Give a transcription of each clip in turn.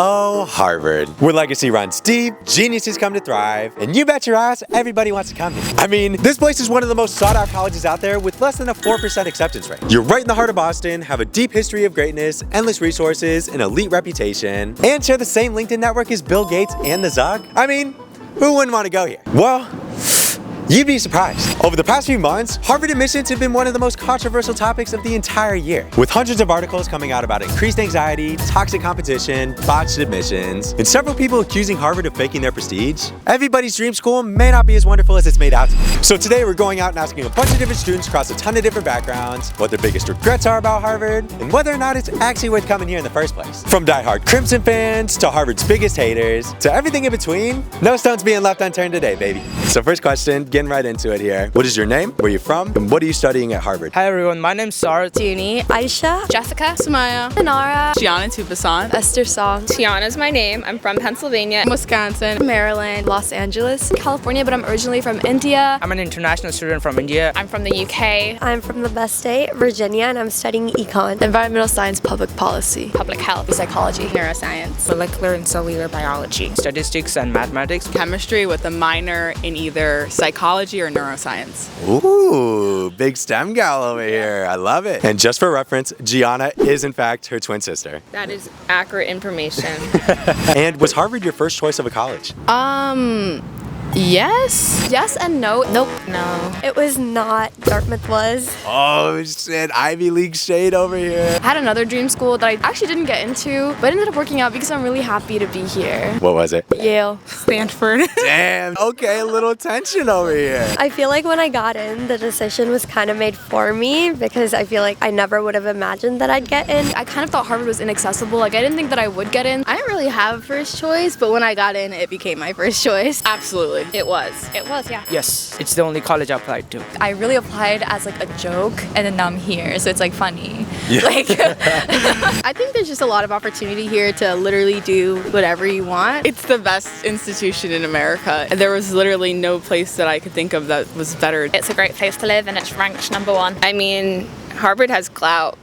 Oh, Harvard, where legacy runs deep, geniuses come to thrive, and you bet your ass everybody wants to come here. I mean, this place is one of the most sought out colleges out there with less than a 4% acceptance rate. You're right in the heart of Boston, have a deep history of greatness, endless resources, an elite reputation, and share the same LinkedIn network as Bill Gates and the Zug. I mean, who wouldn't want to go here? Well, you'd be surprised. Over the past few months, Harvard admissions have been one of the most controversial topics of the entire year, with hundreds of articles coming out about increased anxiety, toxic competition, botched admissions, and several people accusing Harvard of faking their prestige. Everybody's dream school may not be as wonderful as it's made out to be. So today we're going out and asking a bunch of different students across a ton of different backgrounds what their biggest regrets are about Harvard, and whether or not it's actually worth coming here in the first place. From diehard Crimson fans, to Harvard's biggest haters, to everything in between, no stones being left unturned today, baby. So first question, getting right into it here. What is your name? Where are you from? And what are you studying at Harvard? Hi everyone, my name's Sarah. Jeannie, Aisha, Jessica, Samaya, Inara, Gianna.and.ashton, Esther Song. Tiana's my name. I'm from Pennsylvania, Wisconsin, Maryland, Los Angeles, California, but I'm originally from India. I'm an international student from India. I'm from the UK, I'm from the best state, Virginia, and I'm studying econ. Environmental science, public policy, public health, psychology, neuroscience, molecular and cellular biology, Statistics and mathematics. chemistry with a minor in either psychology or neuroscience. Ooh, big STEM gal over here. I love it. And just for reference, Gianna is in fact her twin sister. that is accurate information. And was Harvard your first choice of a college? Yes and no. Nope. No. It was not. Dartmouth was. Oh shit, Ivy League shade over here. I had another dream school that I actually didn't get into, but it ended up working out because I'm really happy to be here. What was it? Yale. Stanford. Damn, okay, a little tension over here. I feel like when I got in, the decision was kind of made for me because I feel like I never would have imagined that I'd get in. I kind of thought Harvard was inaccessible. Like, I didn't think that I would get in. I didn't really have a first choice, but when I got in, it became my first choice. Absolutely. It was, yeah. Yes, it's the only college I applied to. I really applied as like a joke, and then now I'm here, so it's like funny. Yeah. Like, I think there's just a lot of opportunity here to literally do whatever you want. It's the best institution in America. There was literally no place that I could think of that was better. It's a great place to live and it's ranked #1. I mean, Harvard has clout.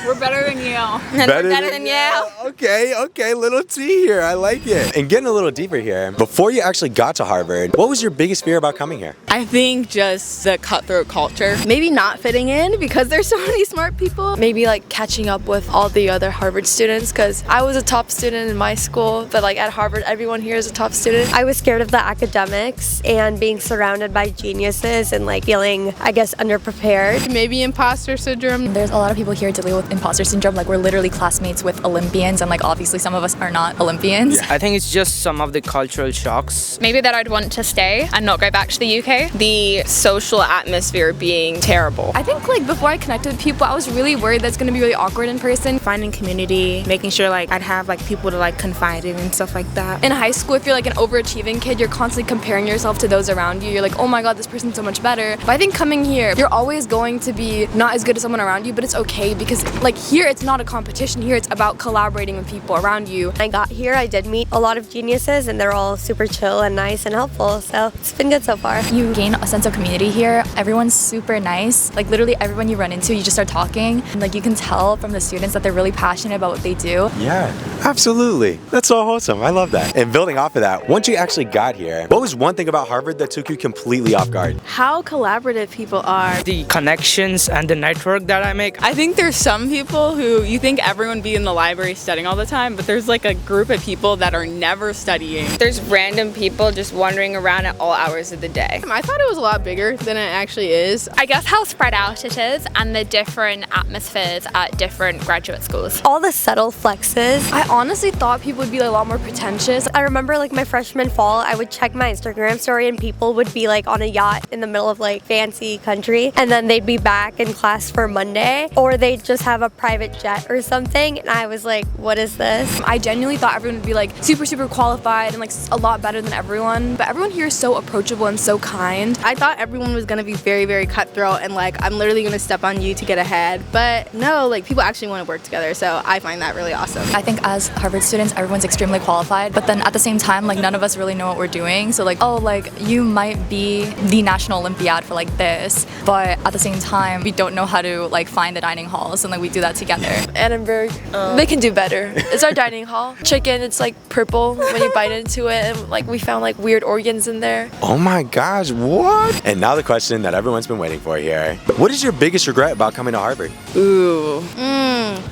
We're better than Yale. And we're better than Yale. Okay, little T here, I like it. And getting a little deeper here, before you actually got to Harvard, what was your biggest fear about coming here? I think just the cutthroat culture. Maybe not fitting in because there's so many smart people. Maybe like catching up with all the other Harvard students, because I was a top student in my school, but like at Harvard, everyone here is a top student. I was scared of the academics and being surrounded by geniuses and like feeling, I guess, underprepared. Maybe imposter syndrome. there's a lot of people here dealing with imposter syndrome. Like, we're literally classmates with Olympians, and like obviously some of us are not Olympians. I think it's just some of the cultural shocks. Maybe that I'd want to stay and not go back to the UK. The social atmosphere being terrible. I think like before I connected with people, I was really worried that's gonna be really awkward in person. finding community, making sure like I'd have like people to like confide in and stuff like that. In high school, if you're like an overachieving kid, you're constantly comparing yourself to those around you. You're like, oh my god, this person's so much better. But I think coming here, you're always going to be not as good as someone around you, but it's okay because like here, it's not a competition. Here, it's about collaborating with people around you. When I got here, I did meet a lot of geniuses and they're all super chill and nice and helpful. So it's been good so far. You gain a sense of community here. Everyone's super nice. Like, literally everyone you run into, you just start talking. And like, you can tell from the students that they're really passionate about what they do. Yeah, absolutely. That's so wholesome. I love that. And building off of that, once you actually got here, what was one thing about Harvard that took you completely off guard? How collaborative people are. The connections and the network that I make. I think there's some people who you think everyone would be in the library studying all the time, but there's like a group of people that are never studying. There's random people just wandering around at all hours of the day. I thought it was a lot bigger than it actually is. I guess how spread out it is and the different atmospheres at different graduate schools. All the subtle flexes. I honestly thought people would be like, a lot more pretentious. I remember like my freshman fall, I would check my Instagram story and people would be like on a yacht in the middle of like fancy country, and then they'd be back in class for Monday, or they'd just have a private jet or something, and I was like, what is this? I genuinely thought everyone would be like super qualified and like a lot better than everyone, but everyone here is so approachable and so kind. I thought everyone was gonna be very cutthroat and like I'm literally gonna step on you to get ahead, but no, like people actually want to work together, so I find that really awesome. I think as Harvard students, everyone's extremely qualified, but then at the same time, like, none of us really know what we're doing. So like, oh, like, you might be the National Olympiad for like this, but at the same time, we don't know how to like find the dining halls, and like we do that together. Annenberg, they can do better. It's our dining hall. Chicken, it's like purple when you bite into it, and like we found like weird organs in there. Oh my gosh, what? And now the question that everyone's been waiting for here. What is your biggest regret about coming to Harvard? Ooh.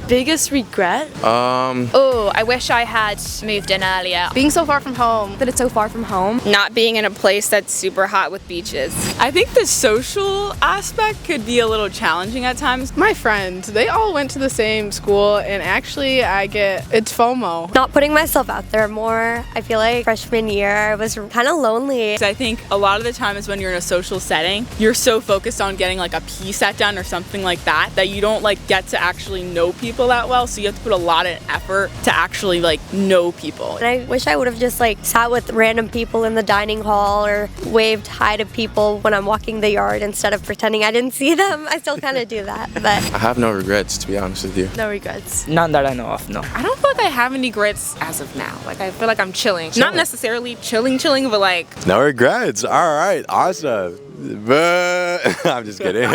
Biggest regret? Oh, I wish I had moved in earlier. Being so far from home. That it's so far from home. Not being in a place that's super hot with beaches. I think the social aspect could be a little challenging at times. My friends, they all went to the same school, and actually it's FOMO. Not putting myself out there more. I feel like freshman year I was kind of lonely. I think a lot of the times when you're in a social setting, you're so focused on getting like a P set done or something like that you don't like get to actually know people that well, so you have to put a lot of effort to actually like know people. And I wish I would have just like sat with random people in the dining hall or waved hi to people when I'm walking the yard instead of pretending I didn't see them. I still kind of do that, but I have no regrets, to be honest with you. No regrets. None that I know of, no. I don't feel like I have any regrets as of now. Like I feel like I'm chilling. Not necessarily chilling, but like No regrets. All right, awesome. But I'm just kidding.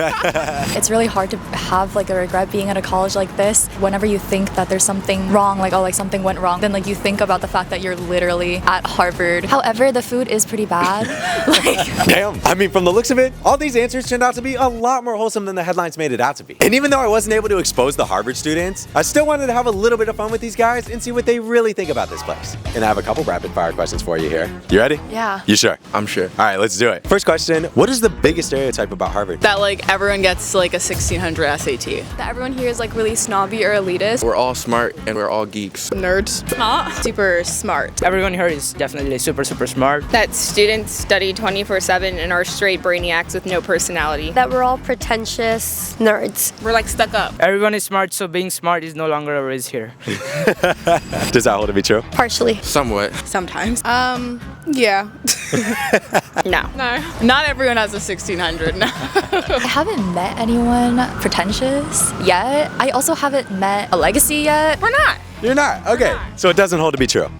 It's really hard to have like a regret being at a college like this. Whenever you think that there's something wrong, like, oh, like something went wrong, then like you think about the fact that you're literally at Harvard. However, the food is pretty bad. Damn. I mean, from the looks of it, all these answers turned out to be a lot more wholesome than the headlines made it out to be. And even though I wasn't able to expose the Harvard students, I still wanted to have a little bit of fun with these guys and see what they really think about this place. And I have a couple rapid fire questions for you here. You ready? Yeah. You sure? I'm sure. All right, let's do it. First question, what is the biggest stereotype about Harvard? That like everyone gets like a 1600 SAT. That everyone here is like really snobby or elitist. We're all smart and we're all geeks. Nerds. Super smart. Everyone here is definitely super smart. That students study 24/7 and are straight brainiacs with no personality. that we're all pretentious nerds. We're like stuck up. Everyone is smart, so being smart is no longer a race here. Does that hold to be true? Partially. Somewhat. Sometimes. Yeah. No. Not everyone has a 1600. No. I haven't met anyone pretentious yet. I also haven't met a legacy yet. We're not. You're not? Okay, so it doesn't hold to be true?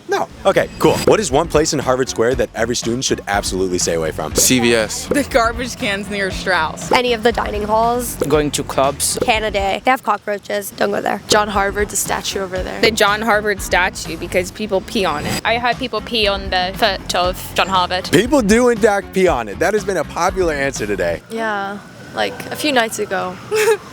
No. Okay, cool. What is one place in Harvard Square that every student should absolutely stay away from? CVS. The garbage cans near Strauss. Any of the dining halls. Going to clubs. Canada. They have cockroaches. Don't go there. John Harvard, the statue over there. The John Harvard statue because people pee on it. I heard people pee on the foot of John Harvard. People do in fact pee on it. That has been a popular answer today. Yeah, like a few nights ago.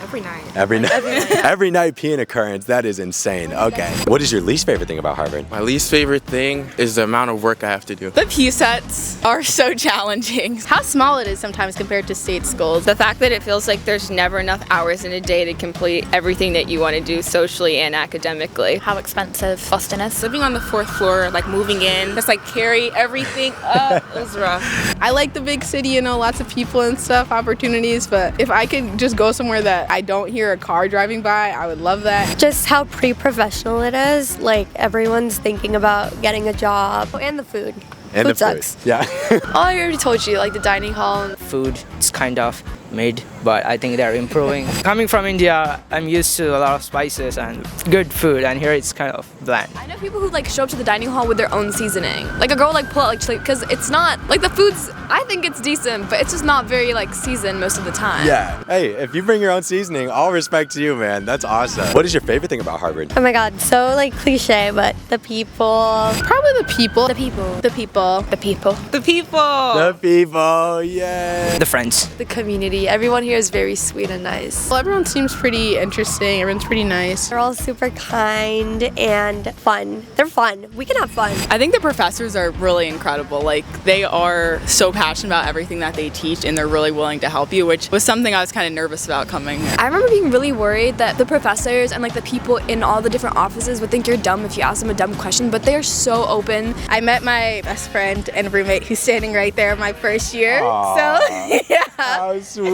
every night. Every night peeing occurrence. That is insane. Okay. What is your least favorite thing about Harvard? My least favorite thing is the amount of work I have to do. The P sets are so challenging. How small it is sometimes compared to state schools. The fact that it feels like there's never enough hours in a day to complete everything that you want to do socially and academically. How expensive Boston is. Living on the 4th floor, like moving in, just like carry everything up. It was rough. I like the big city, you know, lots of people and stuff, opportunities, but if I could just go somewhere that I don't hear a car driving by, I would love that. Just how pretty professional it is. Like everyone's thinking about getting a job. And the food. And food the food. sucks. Yeah. Oh, I already told you, like the dining hall. Food is kind of mid, but I think they're improving. Coming from India, I'm used to a lot of spices and good food, and here it's kind of bland. I know people who like show up to the dining hall with their own seasoning. Like a girl like pull out like chili, because it's not like the food's. I think it's decent, but it's just not very like seasoned most of the time. Yeah. Hey, if you bring your own seasoning, all respect to you, man. That's awesome. What is your favorite thing about Harvard? Oh my god, so like cliche, but the people. Probably the people. The people. The people. The people. The people. The people, yeah. The friends. The community. Everyone here is very sweet and nice. Well, everyone seems pretty interesting. Everyone's pretty nice. They're all super kind and fun. They're fun. We can have fun. I think the professors are really incredible. Like they are so passionate about everything that they teach and they're really willing to help you, which was something I was kind of nervous about coming here. I remember being really worried that the professors and like the people in all the different offices would think you're dumb if you ask them a dumb question, but they are so open. I met my best friend and roommate who's standing right there my first year. Aww. So, yeah. How sweet.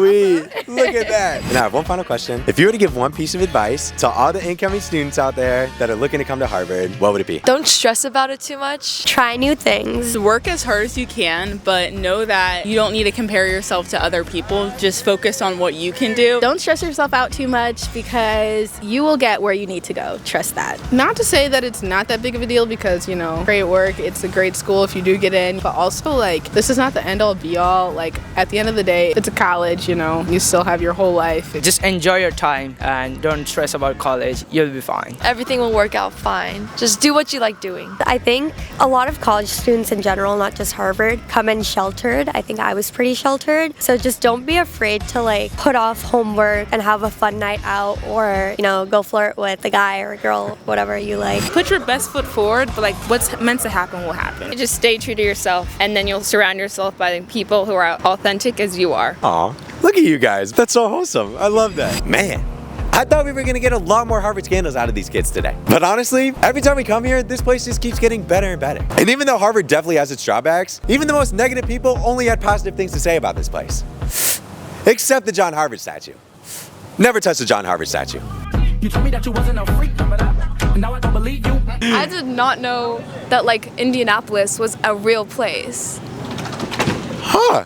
Look at that. And I have one final question. If you were to give one piece of advice to all the incoming students out there that are looking to come to Harvard, what would it be? Don't stress about it too much. Try new things. Work as hard as you can, but know that you don't need to compare yourself to other people. Just focus on what you can do. Don't stress yourself out too much because you will get where you need to go. Trust that. Not to say that it's not that big of a deal because, you know, great work, it's a great school if you do get in, but also like this is not the end all be all. Like at the end of the day, it's a college. college, you know. You still have your whole life. Just enjoy your time and don't stress about college. You'll be fine. Everything will work out fine. Just do what you like doing. I think a lot of college students in general, not just Harvard, come in sheltered. I think I was pretty sheltered. So just don't be afraid to like put off homework and have a fun night out, or, you know, go flirt with a guy or a girl, whatever you like. Put your best foot forward, but like what's meant to happen will happen. Just stay true to yourself, and then you'll surround yourself by people who are authentic as you are. Aw, look at you guys. That's so wholesome. I love that. Man, I thought we were gonna get a lot more Harvard scandals out of these kids today. But honestly, every time we come here, this place just keeps getting better and better. And even though Harvard definitely has its drawbacks, even the most negative people only had positive things to say about this place. Except the John Harvard statue. Never touch the John Harvard statue. You told me that you wasn't a freak, but now I don't believe you. I did not know that like Indianapolis was a real place. Huh.